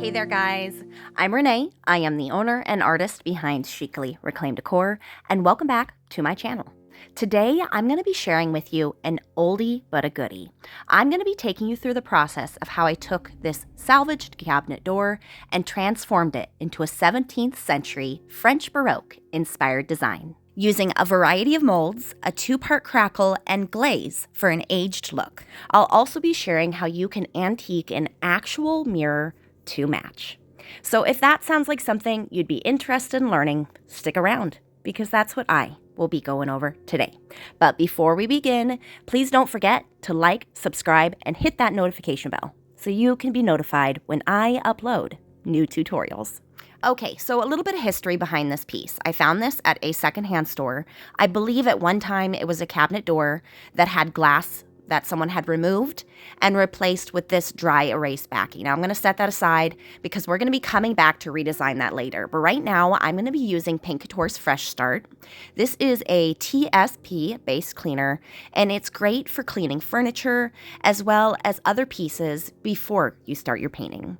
Hey there guys, I'm Renee. I am the owner and artist behind Chicly Reclaimed Decor, and welcome back to my channel. Today, I'm going to be sharing with you an oldie but a goodie. I'm going to be taking you through the process of how I took this salvaged cabinet door and transformed it into a 17th century French Baroque inspired design. Using a variety of molds, a 2-part crackle, and glaze for an aged look. I'll also be sharing how you can antique an actual mirror to match. So if that sounds like something you'd be interested in learning, stick around, because that's what I will be going over today. But before we begin, please don't forget to like, subscribe, and hit that notification bell so you can be notified when I upload new tutorials. Okay, so a little bit of history behind this piece. I found this at a secondhand store. I believe at one time it was a cabinet door that had glass that someone had removed and replaced with this dry erase backing. Now I'm going to set that aside because we're going to be coming back to redesign that later. But right now I'm going to be using Paint Couture's Fresh Start. This is a TSP base cleaner, and it's great for cleaning furniture as well as other pieces before you start your painting.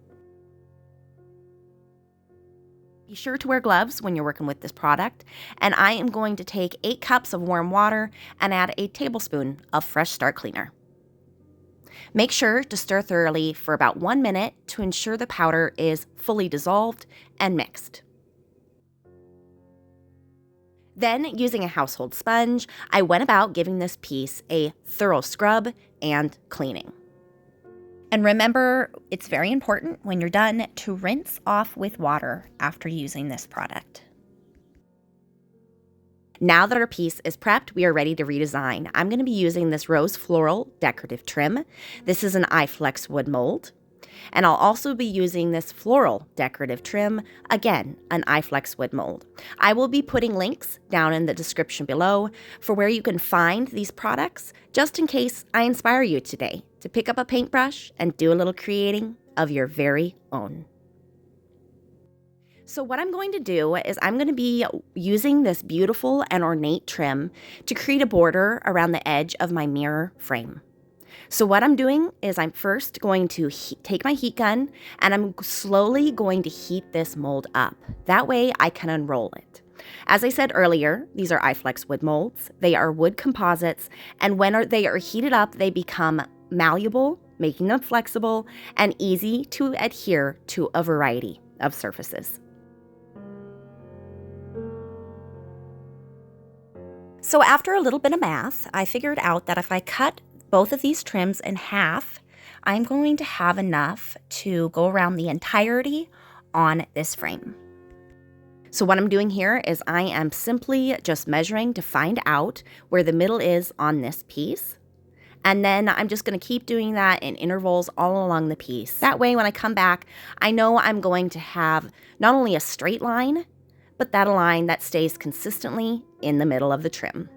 Be sure to wear gloves when you're working with this product, and I am going to take 8 cups of warm water and add a tablespoon of Fresh Start cleaner. Make sure to stir thoroughly for about 1 minute to ensure the powder is fully dissolved and mixed. Then, using a household sponge, I went about giving this piece a thorough scrub and cleaning. And remember, it's very important when you're done to rinse off with water after using this product. Now that our piece is prepped, we are ready to redesign. I'm going to be using this rose floral decorative trim. This is an iFlex wood mold. And I'll also be using this floral decorative trim, again, an iFlex wood mold. I will be putting links down in the description below for where you can find these products, just in case I inspire you today to pick up a paintbrush and do a little creating of your very own. So what I'm going to do is I'm going to be using this beautiful and ornate trim to create a border around the edge of my mirror frame. So what I'm doing is I'm first going to take my heat gun and I'm slowly going to heat this mold up. That way I can unroll it. As I said earlier, these are iFlex wood molds. They are wood composites, and when they are heated up, they become malleable, making them flexible and easy to adhere to a variety of surfaces. So after a little bit of math, I figured out that if I cut both of these trims in half, I'm going to have enough to go around the entirety on this frame. So what I'm doing here is I am simply just measuring to find out where the middle is on this piece. And then I'm just going to keep doing that in intervals all along the piece. That way when I come back, I know I'm going to have not only a straight line, but that line that stays consistently in the middle of the trim.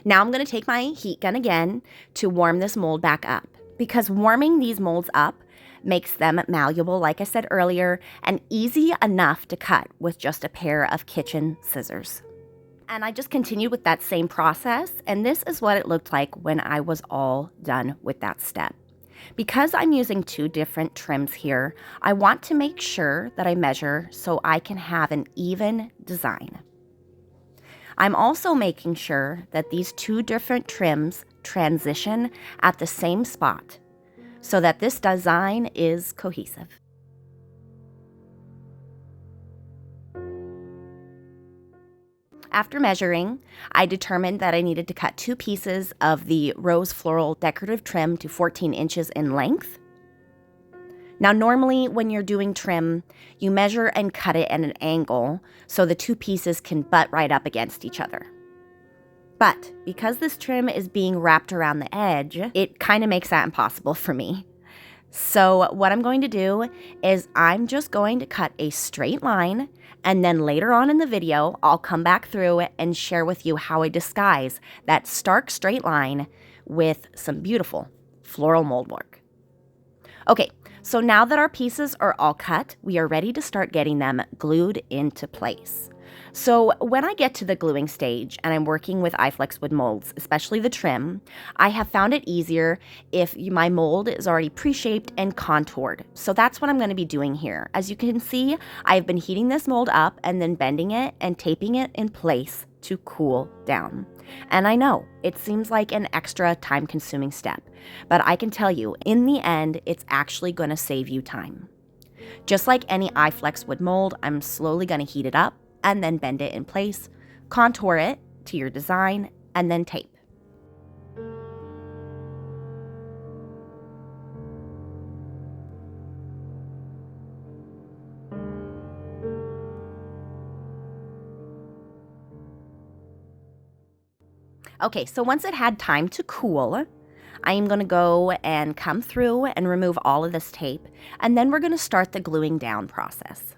Now I'm going to take my heat gun again to warm this mold back up, because warming these molds up makes them malleable, like I said earlier, and easy enough to cut with just a pair of kitchen scissors. And I just continued with that same process, and this is what it looked like when I was all done with that step. Because I'm using 2 different trims here, I want to make sure that I measure so I can have an even design. I'm also making sure that these 2 different trims transition at the same spot so that this design is cohesive. After measuring, I determined that I needed to cut 2 pieces of the rose floral decorative trim to 14 inches in length. Now, normally when you're doing trim, you measure and cut it at an angle so the 2 pieces can butt right up against each other. But because this trim is being wrapped around the edge, it kind of makes that impossible for me. So what I'm going to do is I'm just going to cut a straight line, and then later on in the video, I'll come back through and share with you how I disguise that stark straight line with some beautiful floral mold work. Okay, so now that our pieces are all cut, we are ready to start getting them glued into place. So when I get to the gluing stage and I'm working with iFlex wood molds, especially the trim, I have found it easier if my mold is already pre-shaped and contoured. So that's what I'm going to be doing here. As you can see, I've been heating this mold up and then bending it and taping it in place to cool down. And I know it seems like an extra time-consuming step, but I can tell you, in the end, it's actually going to save you time. Just like any iFlex wood mold, I'm slowly going to heat it up and then bend it in place, contour it to your design, and then tape. Okay, so once it had time to cool, I am going to go and come through and remove all of this tape, and then we're going to start the gluing down process.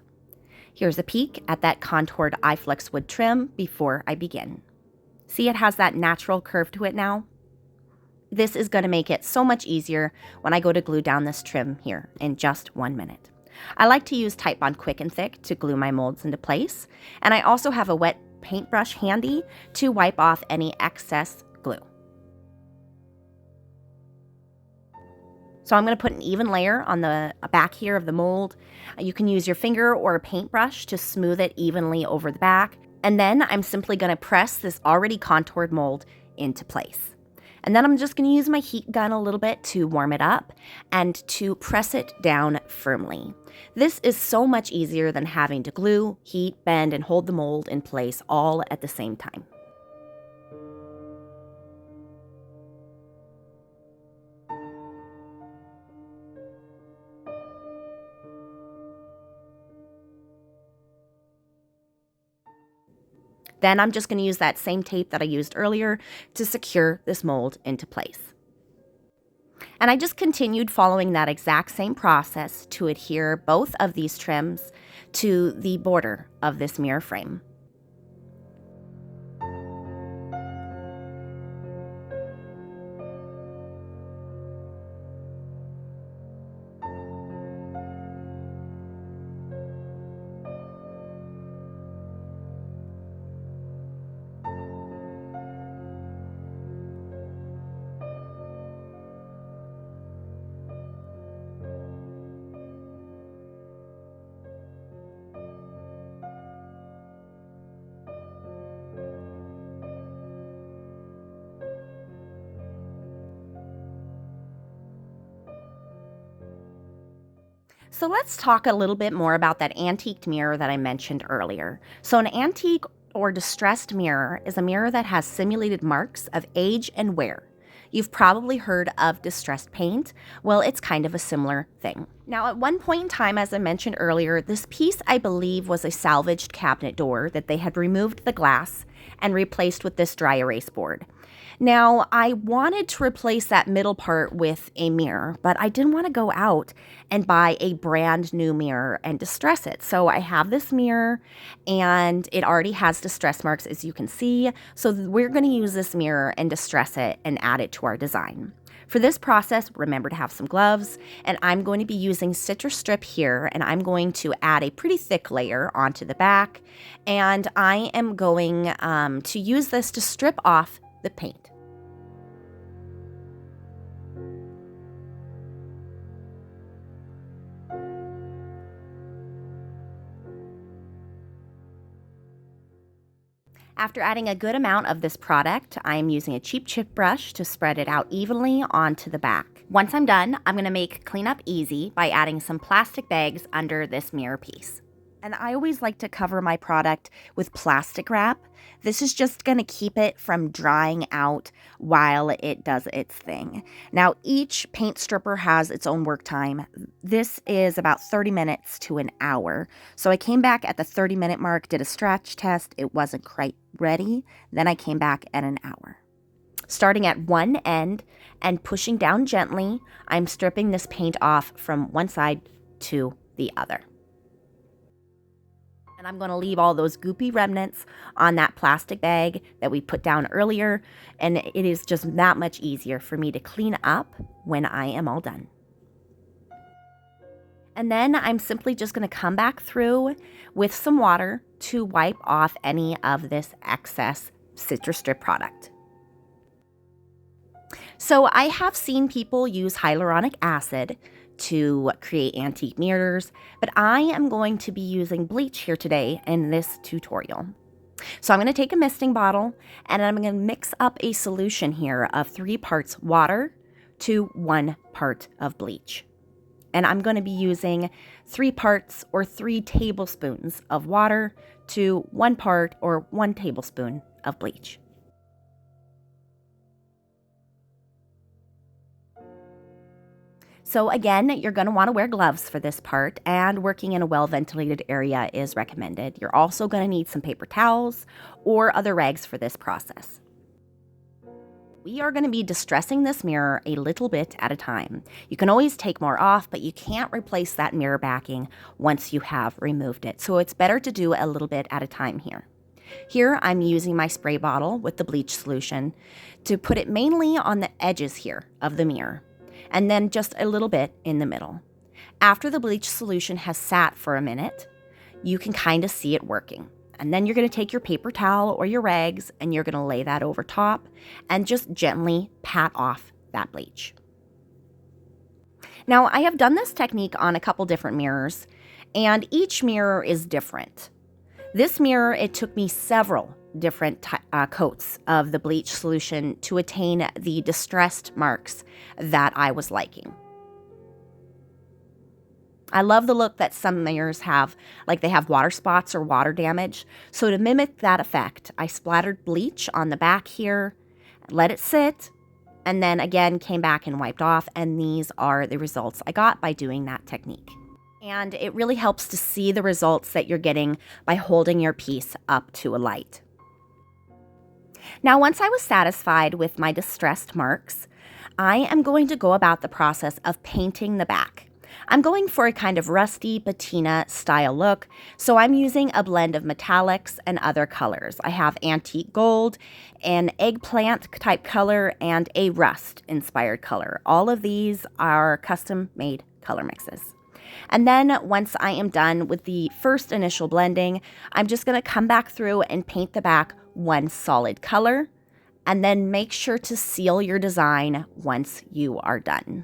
Here's a peek at that contoured iFlex wood trim before I begin. See, it has that natural curve to it now? This is going to make it so much easier when I go to glue down this trim here in just 1 minute. I like to use Titebond Quick and Thick to glue my molds into place, and I also have a wet paintbrush handy to wipe off any excess glue. So I'm going to put an even layer on the back here of the mold. You can use your finger or a paintbrush to smooth it evenly over the back. And then I'm simply going to press this already contoured mold into place. And then I'm just going to use my heat gun a little bit to warm it up and to press it down firmly. This is so much easier than having to glue, heat, bend, and hold the mold in place all at the same time. Then I'm just going to use that same tape that I used earlier to secure this mold into place. And I just continued following that exact same process to adhere both of these trims to the border of this mirror frame. So let's talk a little bit more about that antiqued mirror that I mentioned earlier. So an antique or distressed mirror is a mirror that has simulated marks of age and wear. You've probably heard of distressed paint. Well, it's kind of a similar thing. Now, at one point in time, as I mentioned earlier, this piece, I believe, was a salvaged cabinet door that they had removed the glass and replaced with this dry erase board. Now, I wanted to replace that middle part with a mirror, but I didn't want to go out and buy a brand new mirror and distress it. So I have this mirror and it already has distress marks, as you can see. So we're going to use this mirror and distress it and add it to our design. For this process, remember to have some gloves, and I'm going to be using citrus strip here, and I'm going to add a pretty thick layer onto the back, and I am going to use this to strip off the paint. After adding a good amount of this product, I'm using a cheap chip brush to spread it out evenly onto the back. Once I'm done, I'm going to make cleanup easy by adding some plastic bags under this mirror piece. And I always like to cover my product with plastic wrap. This is just going to keep it from drying out while it does its thing. Now, each paint stripper has its own work time. This is about 30 minutes to an hour. So I came back at the 30-minute mark, did a stretch test. It wasn't quite ready. Then I came back at an hour. Starting at one end and pushing down gently, I'm stripping this paint off from one side to the other. And I'm going to leave all those goopy remnants on that plastic bag that we put down earlier. And it is just that much easier for me to clean up when I am all done. And then I'm simply just going to come back through with some water to wipe off any of this excess citrus strip product. So I have seen people use hyaluronic acid to create antique mirrors, but I am going to be using bleach here today in this tutorial. So I'm going to take a misting bottle and I'm going to mix up a solution here of 3 parts water to 1 part of bleach. And I'm going to be using 3 parts or 3 tablespoons of water to 1 part or 1 tablespoon of bleach. So again, you're going to want to wear gloves for this part, and working in a well-ventilated area is recommended. You're also going to need some paper towels or other rags for this process. We are going to be distressing this mirror a little bit at a time. You can always take more off, but you can't replace that mirror backing once you have removed it. So it's better to do a little bit at a time here. Here I'm using my spray bottle with the bleach solution to put it mainly on the edges here of the mirror, and then just a little bit in the middle. After the bleach solution has sat for a minute, you can kind of see it working. And then you're going to take your paper towel or your rags and you're going to lay that over top and just gently pat off that bleach. Now, I have done this technique on a couple different mirrors, and each mirror is different. This mirror, it took me several different coats of the bleach solution to attain the distressed marks that I was liking. I love the look that some mirrors have, like they have water spots or water damage. So to mimic that effect, I splattered bleach on the back here, let it sit, and then again came back and wiped off, and these are the results I got by doing that technique. And it really helps to see the results that you're getting by holding your piece up to a light. Now, once I was satisfied with my distressed marks, I am going to go about the process of painting the back. I'm going for a kind of rusty patina style look, so I'm using a blend of metallics and other colors. I have antique gold, an eggplant type color, and a rust inspired color. All of these are custom made color mixes. And then once I am done with the first initial blending, I'm just going to come back through and paint the back one solid color, and then make sure to seal your design once you are done.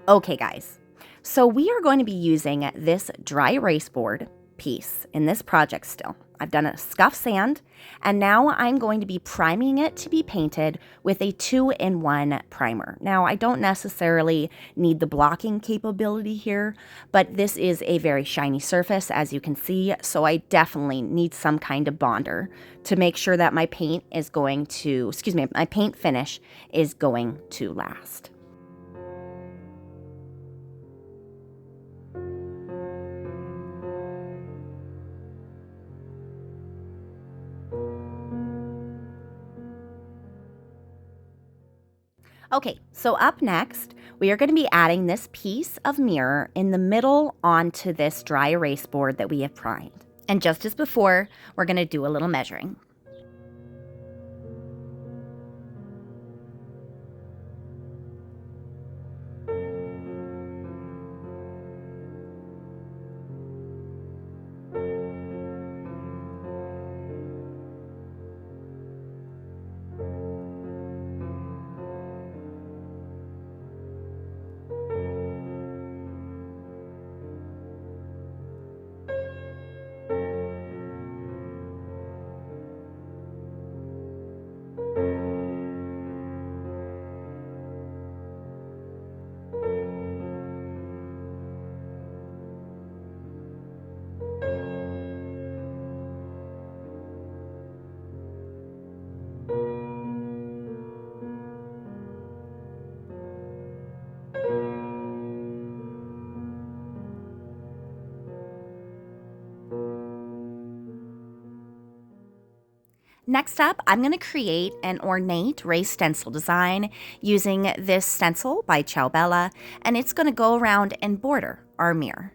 Okay guys, so we are going to be using this dry erase board piece in this project still. I've done a scuff sand, and now I'm going to be priming it to be painted with a 2-in-1 primer. Now, I don't necessarily need the blocking capability here, but this is a very shiny surface, as you can see, so I definitely need some kind of bonder to make sure that my paint finish is going to last. Okay, so up next, we are going to be adding this piece of mirror in the middle onto this dry erase board that we have primed. And just as before, we're going to do a little measuring. Next up, I'm going to create an ornate raised stencil design using this stencil by Bella, and it's going to go around and border our mirror.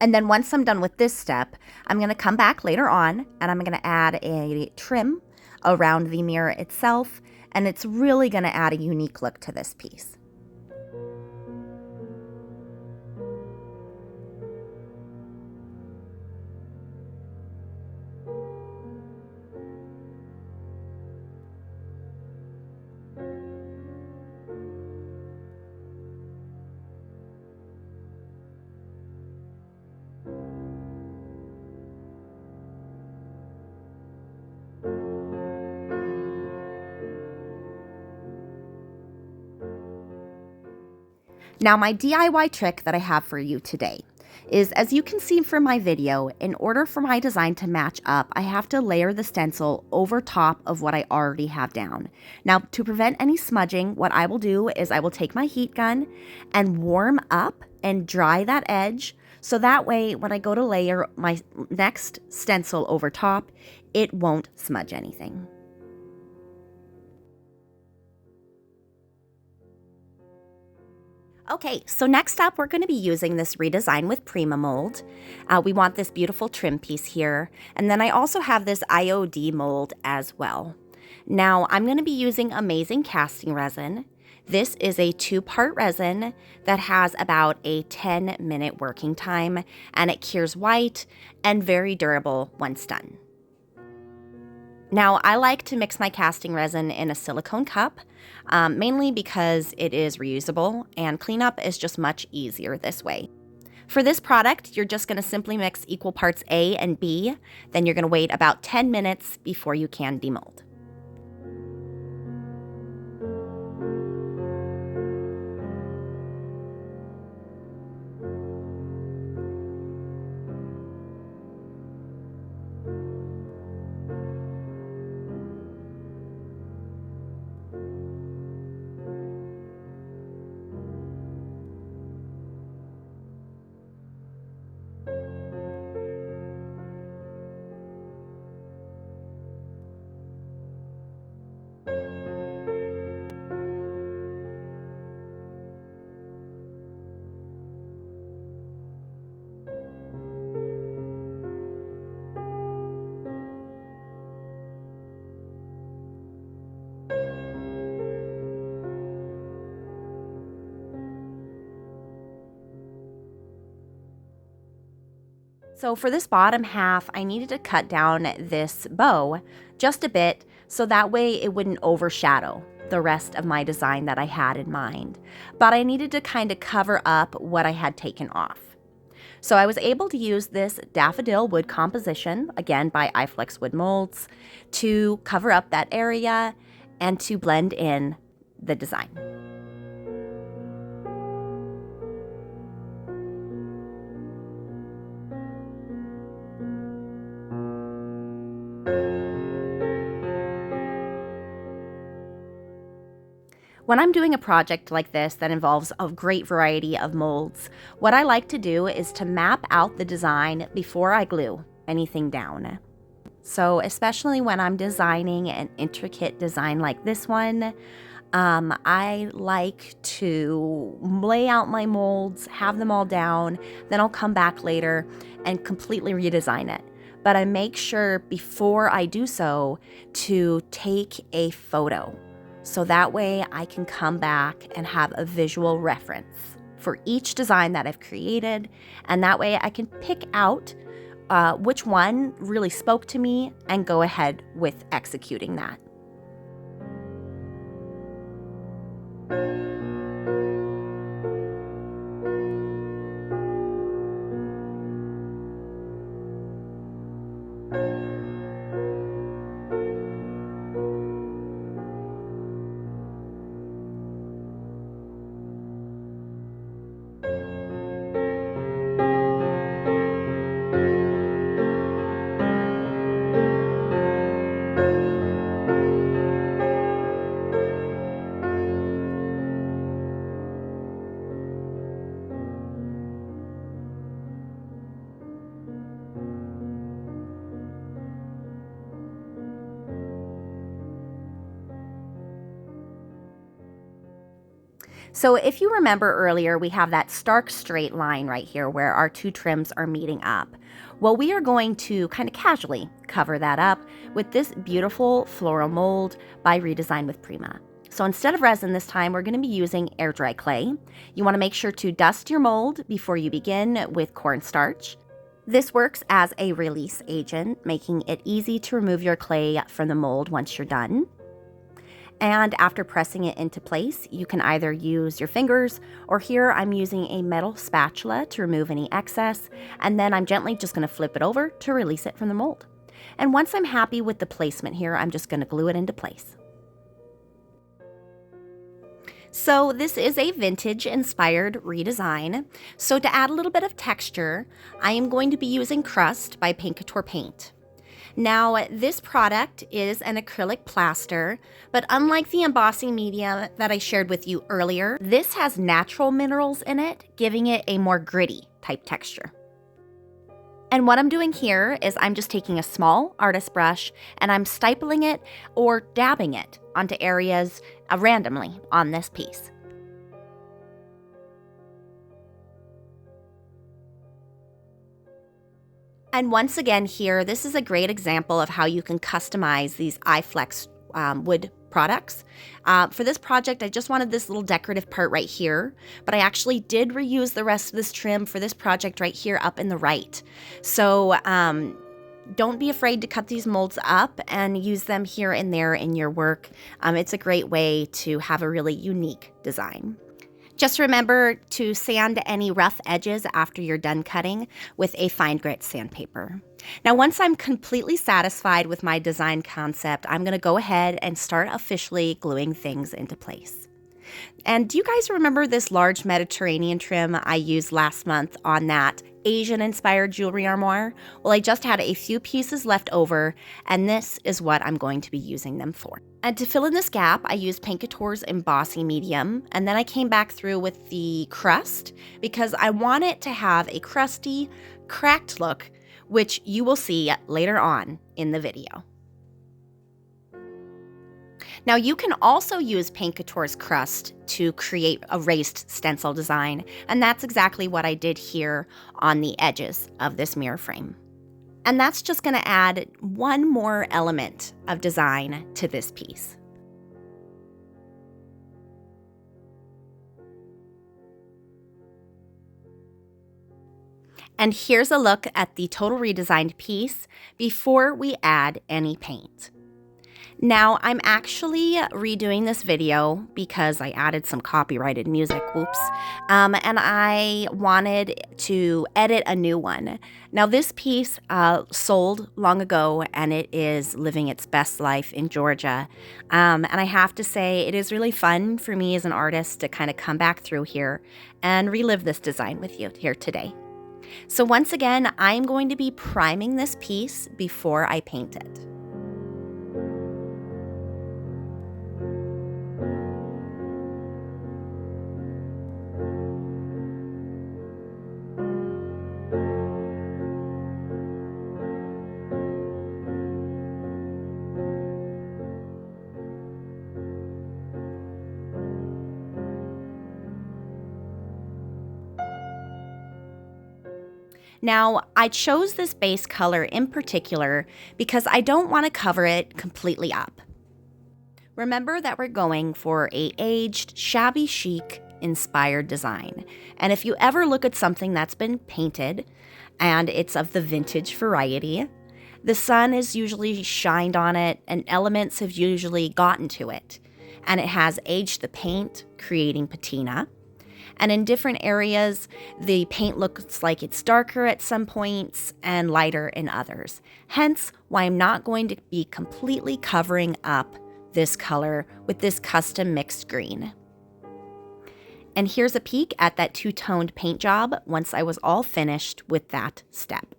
And then once I'm done with this step, I'm going to come back later on and I'm going to add a trim around the mirror itself and it's really going to add a unique look to this piece. Now, my DIY trick that I have for you today is, as you can see from my video, in order for my design to match up, I have to layer the stencil over top of what I already have down. Now, to prevent any smudging, what I will do is I will take my heat gun and warm up and dry that edge, so that way when I go to layer my next stencil over top, it won't smudge anything. Okay, so next up, we're going to be using this Redesign with Prima mold. We want this beautiful trim piece here. And then I also have this IOD mold as well. Now, I'm going to be using Amazing Casting Resin. This is a 2-part resin that has about a 10-minute working time, and it cures white and very durable once done. Now, I like to mix my casting resin in a silicone cup, mainly because it is reusable and cleanup is just much easier this way. For this product, you're just going to simply mix equal parts A and B, then you're going to wait about 10 minutes before you can demold. So for this bottom half, I needed to cut down this bow just a bit so that way it wouldn't overshadow the rest of my design that I had in mind. But I needed to kind of cover up what I had taken off. So I was able to use this daffodil wood composition, again by iFlex Wood Molds, to cover up that area and to blend in the design. When I'm doing a project like this that involves a great variety of molds, what I like to do is to map out the design before I glue anything down. So especially when I'm designing an intricate design like this one, I like to lay out my molds, have them all down, then I'll come back later and completely redesign it. But I make sure before I do so to take a photo. So that way I can come back and have a visual reference for each design that I've created. And that way I can pick out which one really spoke to me and go ahead with executing that. So if you remember earlier, we have that stark straight line right here where our two trims are meeting up. Well, we are going to kind of casually cover that up with this beautiful floral mold by Redesign with Prima. So instead of resin this time, we're going to be using air dry clay. You want to make sure to dust your mold before you begin with cornstarch. This works as a release agent, making it easy to remove your clay from the mold once you're done. And after pressing it into place, you can either use your fingers, or here I'm using a metal spatula to remove any excess, and then I'm gently just going to flip it over to release it from the mold. And once I'm happy with the placement here, I'm just going to glue it into place. So this is a vintage inspired redesign. So to add a little bit of texture, I am going to be using Crust by Couture Paint. Now, this product is an acrylic plaster, but unlike the embossing medium that I shared with you earlier, this has natural minerals in it, giving it a more gritty type texture. And what I'm doing here is I'm just taking a small artist brush and I'm stippling it or dabbing it onto areas randomly on this piece. And once again here, this is a great example of how you can customize these iFlex wood products. For this project, I just wanted this little decorative part right here, but I actually did reuse the rest of this trim for this project right here up in the right. So don't be afraid to cut these molds up and use them here and there in your work. It's a great way to have a really unique design. Just remember to sand any rough edges after you're done cutting with a fine grit sandpaper. Now, once I'm completely satisfied with my design concept, I'm going to go ahead and start officially gluing things into place. And do you guys remember this large Mediterranean trim I used last month on that Asian-inspired jewelry armoire? Well, I just had a few pieces left over, and this is what I'm going to be using them for. And to fill in this gap, I used Couture's embossing medium, and then I came back through with the crust because I want it to have a crusty, cracked look, which you will see later on in the video. Now, you can also use Couture's crust to create a raised stencil design, and that's exactly what I did here on the edges of this mirror frame. And that's just going to add one more element of design to this piece. And here's a look at the total redesigned piece before we add any paint. Now, I'm actually redoing this video because I added some copyrighted music, whoops, and I wanted to edit a new one. Now, this piece sold long ago, and it is living its best life in Georgia. And I have to say, it is really fun for me as an artist to kind of come back through here and relive this design with you here today. So once again, I'm going to be priming this piece before I paint it. Now, I chose this base color in particular because I don't want to cover it completely up. Remember that we're going for a aged, shabby chic inspired design. And if you ever look at something that's been painted and it's of the vintage variety, the sun is usually shined on it and elements have usually gotten to it. And it has aged the paint, creating patina. And in different areas, the paint looks like it's darker at some points and lighter in others. Hence, why I'm not going to be completely covering up this color with this custom mixed green. And here's a peek at that two-toned paint job once I was all finished with that step.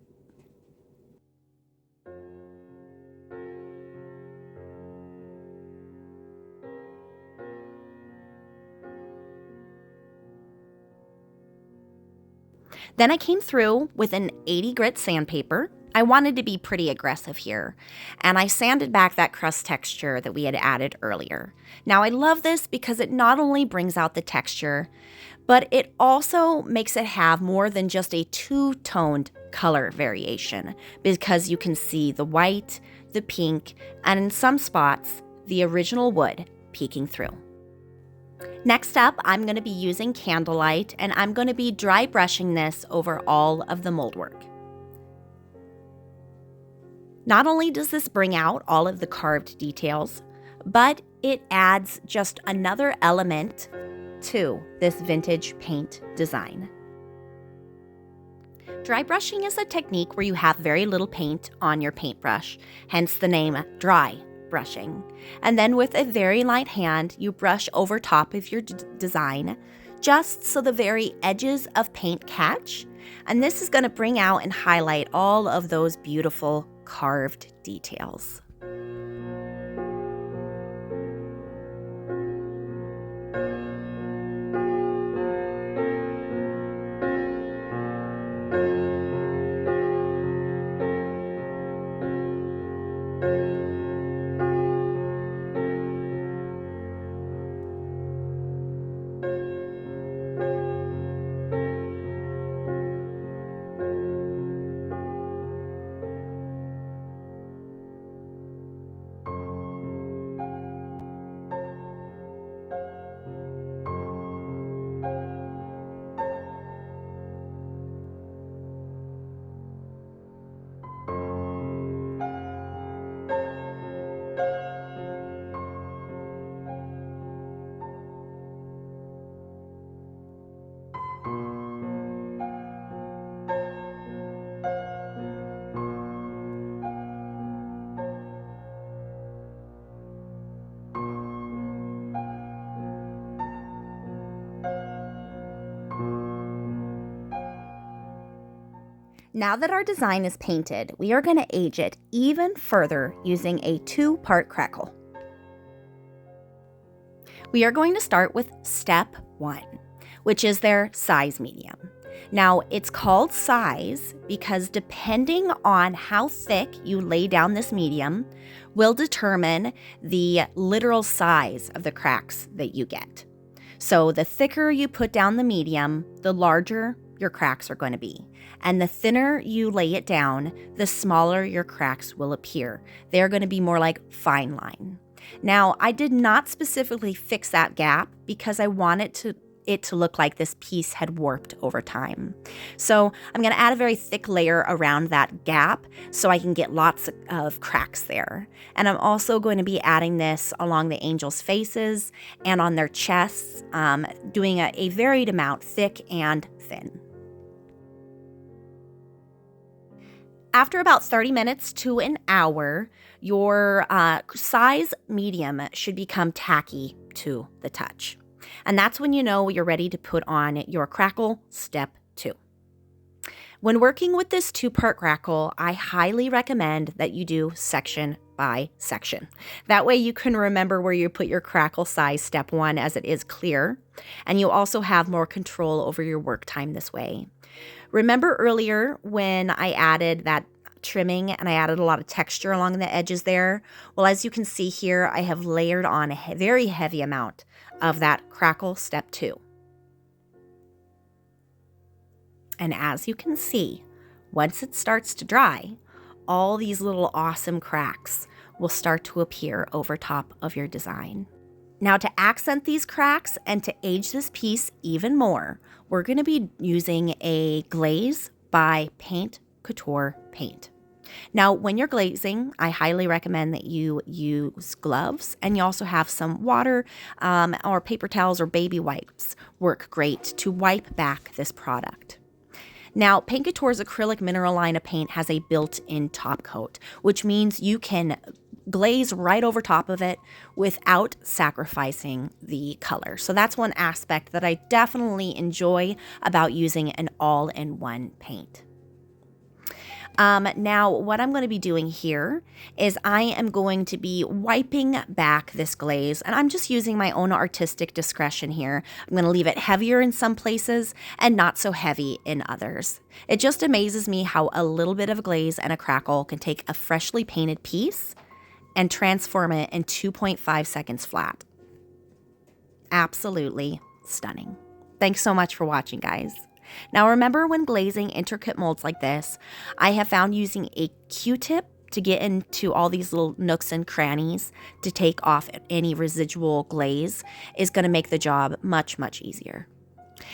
Then I came through with an 80 grit sandpaper I wanted to be pretty aggressive here, and I sanded back that crust texture that we had added earlier. Now I love this because it not only brings out the texture, but it also makes it have more than just a two-toned color variation, because you can see the white, the pink, and in some spots, the original wood peeking through. Next up, I'm going to be using Candlelight, and I'm going to be dry brushing this over all of the mold work. Not only does this bring out all of the carved details, but it adds just another element to this vintage paint design. Dry brushing is a technique where you have very little paint on your paintbrush, hence the name dry brushing. And then with a very light hand, you brush over top of your design, just so the very edges of paint catch. And this is going to bring out and highlight all of those beautiful carved details. Now that our design is painted, we are going to age it even further using a 2-part Crackle. We are going to start with step 1, which is their size medium. Now, it's called size because depending on how thick you lay down this medium will determine the literal size of the cracks that you get. So the thicker you put down the medium, the larger your cracks are going to be. And the thinner you lay it down, the smaller your cracks will appear. They're going to be more like fine line. Now, I did not specifically fix that gap because I wanted it to look like this piece had warped over time. So I'm going to add a very thick layer around that gap so I can get lots of cracks there. And I'm also going to be adding this along the angels' faces and on their chests, doing a varied amount, thick and thin. After about 30 minutes to an hour, your size medium should become tacky to the touch. And that's when you know you're ready to put on your Crackle step 2. When working with this 2-part Crackle, I highly recommend that you do section by section. That way you can remember where you put your Crackle size step 1 as it is clear, and you also have more control over your work time this way. Remember earlier when I added that trimming and I added a lot of texture along the edges there? Well, as you can see here, I have layered on a very heavy amount of that Crackle step 2. And as you can see, once it starts to dry, all these little awesome cracks will start to appear over top of your design. Now, to accent these cracks and to age this piece even more, we're going to be using a Glaze by Paint Couture paint. Now, when you're glazing, I highly recommend that you use gloves, and you also have some water or paper towels or baby wipes work great to wipe back this product. Now, Paint Couture's acrylic mineral line of paint has a built-in top coat, which means you can glaze right over top of it without sacrificing the color. So that's one aspect that I definitely enjoy about using an all-in-one paint. Now, what I'm going to be doing here is I am going to be wiping back this glaze, and I'm just using my own artistic discretion here. I'm going to leave it heavier in some places and not so heavy in others. It just amazes me how a little bit of glaze and a crackle can take a freshly painted piece and transform it in 2.5 seconds flat. Absolutely stunning. Thanks so much for watching, guys. Now remember, when glazing intricate molds like this, I have found using a Q-tip to get into all these little nooks and crannies to take off any residual glaze is going to make the job much, much easier.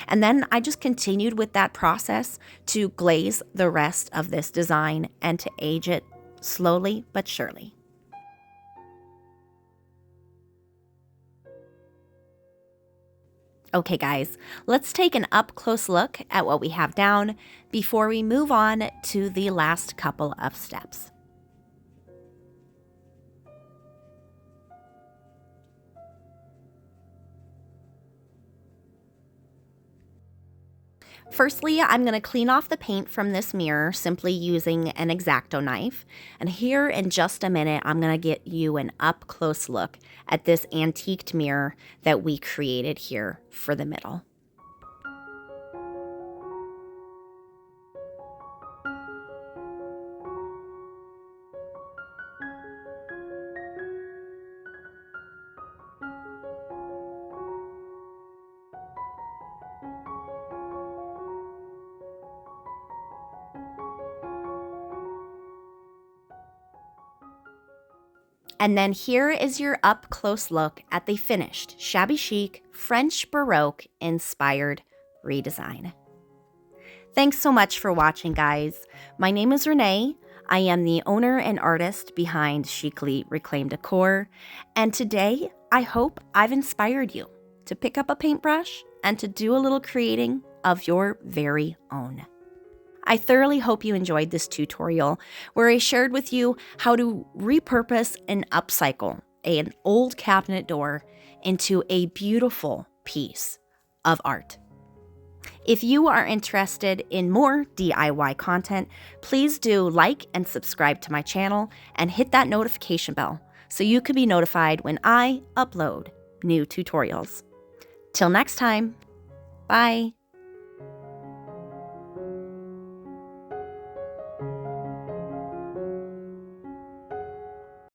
And then I just continued with that process to glaze the rest of this design and to age it slowly but surely. Okay guys, let's take an up-close look at what we have down before we move on to the last couple of steps. Firstly, I'm going to clean off the paint from this mirror simply using an X-Acto knife. And here in just a minute, I'm going to get you an up-close look at this antiqued mirror that we created here for the middle. And then here is your up-close look at the finished shabby chic French Baroque inspired redesign. Thanks so much for watching, guys. My name is Renee. I am the owner and artist behind Chicly Reclaimed Decor, and today I hope I've inspired you to pick up a paintbrush and to do a little creating of your very own. I thoroughly hope you enjoyed this tutorial where I shared with you how to repurpose and upcycle an old cabinet door into a beautiful piece of art. If you are interested in more DIY content, please do like and subscribe to my channel and hit that notification bell so you can be notified when I upload new tutorials. Till next time, bye.